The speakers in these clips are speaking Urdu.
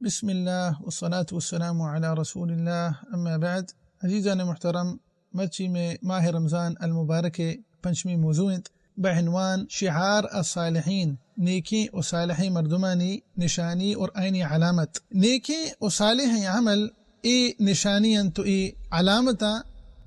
بسم الله والصلاة والسلام على رسول الله اما بعد. عزیزان محترم، مرچی میں ماہ رمضان المبارک پنچمی موضوع بعنوان شعار الصالحین، نیکی و صالح مردمانی نشانی اور عینی علامت. نیکی و صالح عمل ای نشانی تو ای علامتا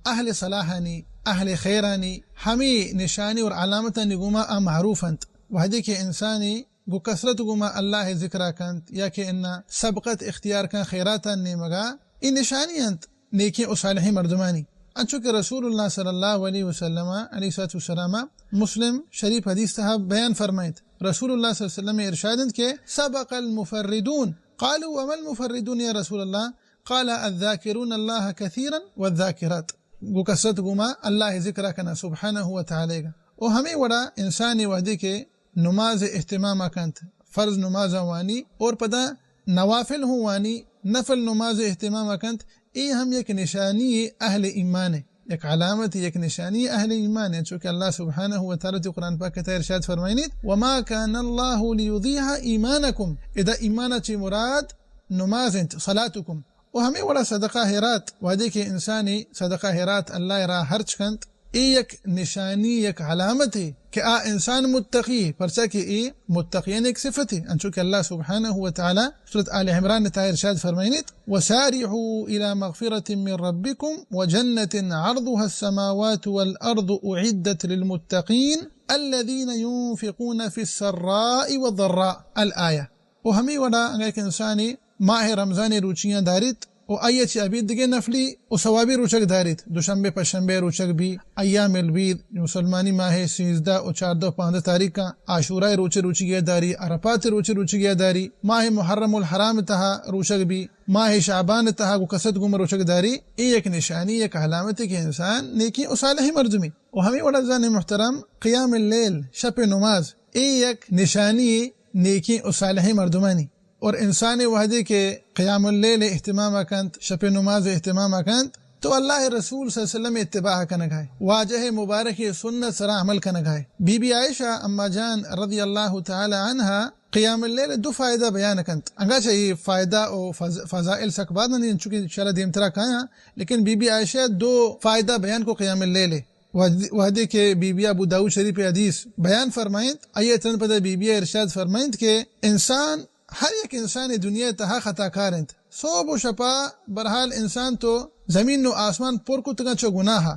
اہل صلاحانی اہل خیرانی ہمی نشانی اور علامتا نگوما معروف انت وحدی کے انسانی گو کثرت گما اللہ ذکرہ کنت یا کہ ان سبقت اختیار کن خیراتا نیمگا ای نشانی انت نیکی و صالح مردمانی. انچو کہ رسول اللہ صلی اللہ علیہ وسلم علیہ السلام مسلم شریف حدیث صاحب بیان فرمائیت. رسول اللہ صلی اللہ علیہ وسلم ارشادند کہ سبق المفردون قالوا وما المفردون یا رسول اللہ قال الذاکرون اللہ کثیرا والذاکرات. گو کثرت گما اللہ ذکرہ کنا سبحانہ وتعالی گا و ہمیں وڑا انسانی وحدی کے نماز اہتمام کنت، فرض نماز وانی اور پدا نوافل ہوں وانی نفل نماز اہتمام کنت. ای ہم یک نشانی اہل ایمان ہے، ایک علامت یک نشانی اہل ایمان ہے، چونکہ اللہ سبحانہ وتعالی قرآن پاک کے ارشاد فرمائنید وما کان اللہ لیضیع ایمانکم، اذا ایمان چی مراد نماز انت صلاتکم. و ہمیں وڑا صدقہ ہیرات وعدے کے انسانی صدقہ ہیرات اللہ راہ خرچ کنت. ای یک نشانی یک علامت ہے کہ انسان متقی پرچہ کہ ای متقین ایک صفت ہے. انچونکہ اللہ سبحانہ وتعالی سورۃ آل عمران نے ارشاد فرمائنید وسارعوا الى مغفرة من ربكم وجنة عرضها السماوات والارض اعدت للمتقین الذين ينفقون في السراء والضراء الآیہ. و ہمیں وڑا ایک انسانی ماہ رمضان روچیاں دارت و آئیے چی عبید دیگے نفلی و ثوابی روچک دارت، دوشنبے پشنبے روچک بھی، ایام البید مسلمانی ماہ 13 و 14 و 15 تاریخ کا، عاشورہ روچی گیا داری، عرفات روچی گیا داری، ماہ محرم الحرام تہا روچک بھی، ماہ شعبان تہا کو کسد گم روچک داری. ای ایک نشانی ایک علامت ہے کہ انسان نیکی و صالح مردمی. و ہمیں وڑا زان محترم قیام اللیل شب نماز ای ایک نشانی نیکی و صالح مردمانی. اور انسان وحدی کے قیام اللیل اہتمام کنت، شب نماز اہتمام کنت تو اللہ رسول صلی اللہ علیہ وسلم اتباع کنگائے، واجہ مبارک سنت سرا عمل کنگائے. بی بی عائشہ اما جان رضی اللہ تعالی عنہا قیام اللیل دو فائدہ بیان کنت. انگا چاہیے فائدہ و فضائل سک بعد نہیں چونکہ انشاءاللہ دیم طرح کھایا، لیکن بی بی عائشہ دو فائدہ بیان کو قیام اللیل وحدی کے بی بی ابو داؤد شریف حدیث بیان فرمائند. آئیے چند پتہ بی بی ارشاد فرمائند کہ انسان ہر ایک انسان دنیا تہا خطا کارند، صوب و شپا برحال انسان تو زمین و آسمان پر کو تگا چو گناہ.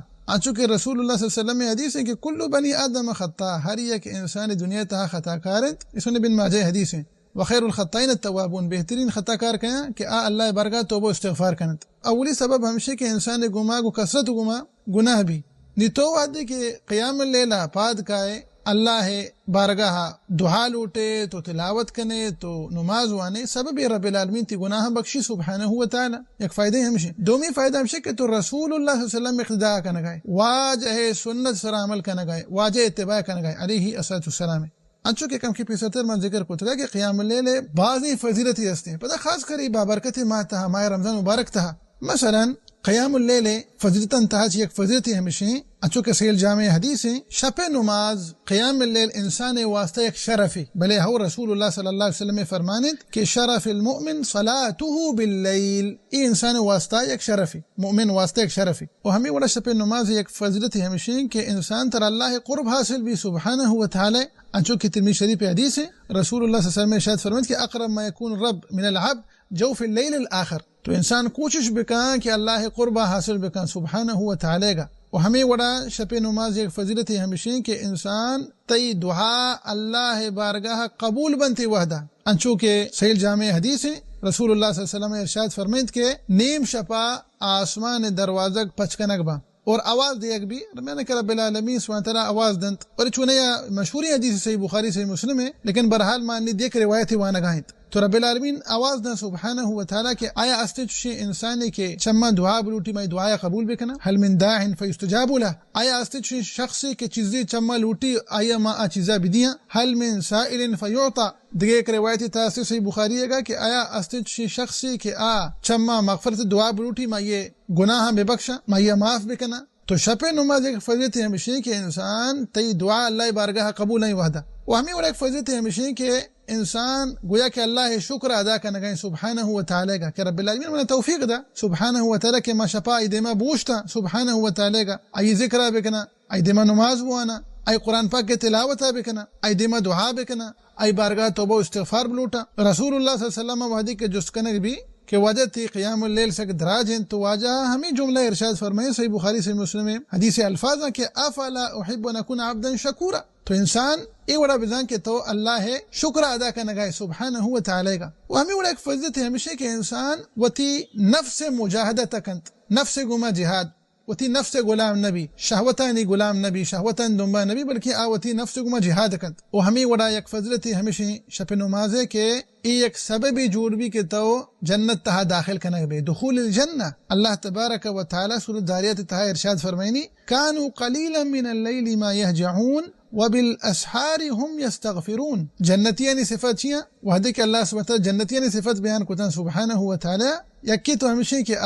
چونکہ رسول اللہ صلی اللہ علیہ وسلم حدیث ہے کہ کل بنی آدم خطا، ہر ایک انسان دنیا تہا خطا کارند. اس نے بن ماجہ حدیث ہے وخیر الخطائین التوابون، بہترین خطا کار کہاں کہ اللہ بارگاہ توبہ استغفار کنند. اولی سبب ہمشہ کہ انسان گما کو کثرت گما گناہ بھی نی تو وعدے کہ قیام اللیلہ پاد کائے اللہ بارگاہ دعا لوٹے تو تلاوت کنے تو نماز وانے سبب رب العالمین تی گناہ بخشی سبحانہ وتعالی. ایک فائدہ ہمشہ. دومی فائدہ ہمشہ کہ تو رسول اللہ صلی اللہ علیہ وسلم اقتداء کنگائے، واجہ سنت سر عمل کنگائے، واجہ اتباع کنگائے علیہ السلام. انچو کہ کم کی پیستر من ذکر کو تگا کہ قیام اللیل بعضی فضیلتی ہستے ہیں پتہ خاص کری بابرکت ماہ تہا، ماہ رمضان مبارک تہا. مثلا قیام اللیل فضیلتاً تہا چی ایک فضیلتی ہمشہ اچھو کہ سیل جامع حدیث ہے شب نماز قیام اللیل انسان واسطہ ایک شرف ہے. بلے ہو رسول اللہ صلی اللہ علیہ وسلم فرمانید کہ شرف المؤمن صلاته باللیل، ای انسان واسطہ ایک شرف ہے، مؤمن واسطہ ایک شرف ہے. اور ہمیں وڑا شب نماز ایک فضیلت ہمشہ کہ انسان تر اللہ قرب حاصل بھی سبحانہ وتعالی. انچو کہ ترمذی شریف حدیث ہے رسول اللہ صلی اللہ علیہ وسلم ارشاد فرمائید کہ اقرب ما یکون الرب من العبد جوف اللیل الآخر. تو انسان کوشش بکان کہ اللہ قربہ حاصل بکان سبحانہ وتعالی گا. و ہمیں وڑا شب نماز ایک فضیلت ہمشہ کہ انسان تی دعا اللہ بارگاہ قبول بنتی وحدہ. انچو کہ سیل جامع حدیث ہے رسول اللہ صلی اللہ علیہ وسلم ارشاد فرمائید کہ نیم شپا آسمان دروازہ پچکنک با اور آواز دیگ بھی میں نے کہا رب العالمین سبحانہ تعالیٰ آواز دنت. اور چونہ یہ مشہوری حدیث صحیح بخاری صحیح مسلم ہے، لیکن برحال مانی دیکھ روایت ہی وانا گاہت تو رب العالمین آواز دن سبحانہ وتعالی کہ آیا استے چشی انسانی کے چما دعا بلوٹی میں دعا قبول بکنا حل من داع فیستجاب له، آیا استے چشی شخصی کے چیزیں چما لوٹی آیا ما چیزا بدیاں حل من سائل فیعطى. دیگه ایک روایتی تاثیر صحیح بخاری ہے کہ آیا استے چشی شخصی کے چما مغفرت دعا بلوٹی میں یہ گناہ بے بخشا میں یہ معاف بکنا. تو شب نماز ایک فضیلت ہمشہ کہ انسان تی دعا اللہ بارگاہ قبول نہیں وحدہ. و ہمیں اور ایک فضیلت ہمشہ کہ انسان گویا کہ اللہ شکر ادا کرنا گئے سبحانہ و تعالی کا کہ رب العالمین من توفیق دا سبحانہ و تعالی کہ ما شفا ایدما بوشتا سبحانہ و تعالی کا ای ذکر بکنا ایدما نماز بوانا ای قرآن پاک کے تلاوت بکنا ایدما دعا بکنا ای بارگاہ توبہ استغفار بلوٹا رسول اللہ صلی اللہ علیہ وسلم وحدی کے جس کنک بھی کہ وجہ تھی قیام اللیل سے دراج ہیں تو واجہ ہمیں جملہ ارشاد فرمائے صحیح بخاری صحیح مسلم میں حدیث الفاظ ہیں کہ افلا احب ان اکون عبدا شکورا تو انسان ای وڑا بزان کہ تو اللہ ہے شکر ادا کرنا گائے سبحانہ و تعالی کا وہ ہمیں وڑا ایک فضلت ہے ہمیشہ کہ انسان وتی نفس مجاہدہ تکنت نفس گما جہاد وتی نفس غلام نبی شہوتانی غلام نبی شہوتان دنبا نبی بلکہ آوتی نفس گما جہاد کنت وہ ہمیں وڑا ایک فضلت ہے ہمیشہ شپ نماز ہے کہ ایک سببی جوڑ بھی کہ تو جنت تہا داخل کنک بے دخول الجنہ اللہ تبارک و تعالی سورۃ داریات تہا ارشاد فرمائنی کانوا قلیلا من اللیل ما یہجعون وبالاسحار هم یستغفرون جنتیانی صفت چیاں وحدی کہ اللہ سبحانہ وتعالی جنتیانی صفت بیان کتن سبحانہ و تعالی یکی تو ہمیشہ کہ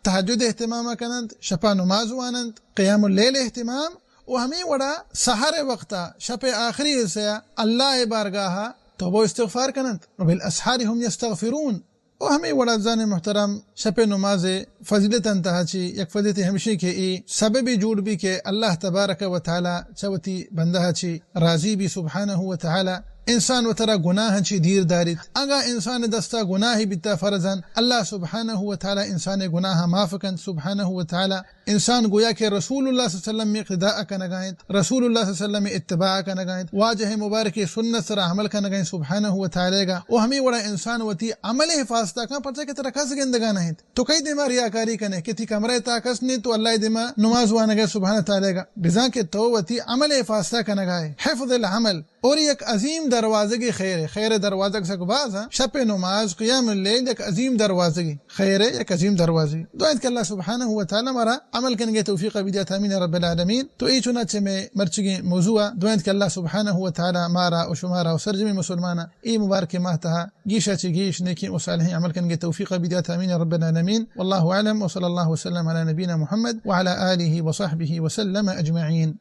تہجد اہتمام کنند شپا نماز وانند قیام اللیل اہتمام و ہمیں وڑا سحر وقتا شپ آخری سے اللہ بارگاہ توبہ استغفار کنند وبالاسحار هم یستغفرون و ہمیں وڑا زان محترم شپ نماز فضیلت انتہا چی یک فضیلت ہمشی کے ای سببی جوڑ بھی کہ اللہ تبارک و تعالی چوتی بندہ چی راضی بھی سبحانہ و تعالی انسان و ترا گناہ چی دیر دارید اگا انسان دستا گناہی بیتا فرزن اللہ سبحانہ و تعالی انسان گناہ معاف کن سبحانہ و تعالی انسان گویا کہ رسول اللہ صلی اللہ علیہ وسلم میں اقتداء کا نگائیں رسول اللہ صلی اللہ علیہ وسلم میں اتباع کا نگائیں واجہ مبارک سنت سر عمل کا نگائیں سبحانہ و تعالی گا وہ ہمیں وڑا انسان وتی عمل حفاظتہ کا پرچہ کہ ترکا سگندگانا ہے تو کئی دیما ریاکاری کنے کہ تھی کمرہ تاکس نے تو اللہ دیما نماز وانا گئے سبحانہ تعالی گا بزان کے تو وتی عمل حفاظتہ کا نگائے حفظ العمل اور ایک عظیم دروازگی خیر دروازگ سے باز شپ نماز قیام اللیل ایک عظیم دروازگی خیر ایک عظیم دروازگی دعائیں کہ اللہ سبحانہ و تعالی ہمارا عمل کرنے کے توفیق بدیات آمین رب العالمین تو ای چنانچہ میں مرچگی موضوع دعائیں کہ اللہ سبحانہ و تعالی ہمارا و شمارا و سرجمی مسلمانا ای مبارک ماہتہا گیشا چی گیش نیکی و صالحین عمل کرنے کے توفیق بدیات آمین رب العالمین واللہ اعلم و صلی اللہ وسلم علی نبینا محمد وعلى آلہ وصحبہ وسلم اجمعین.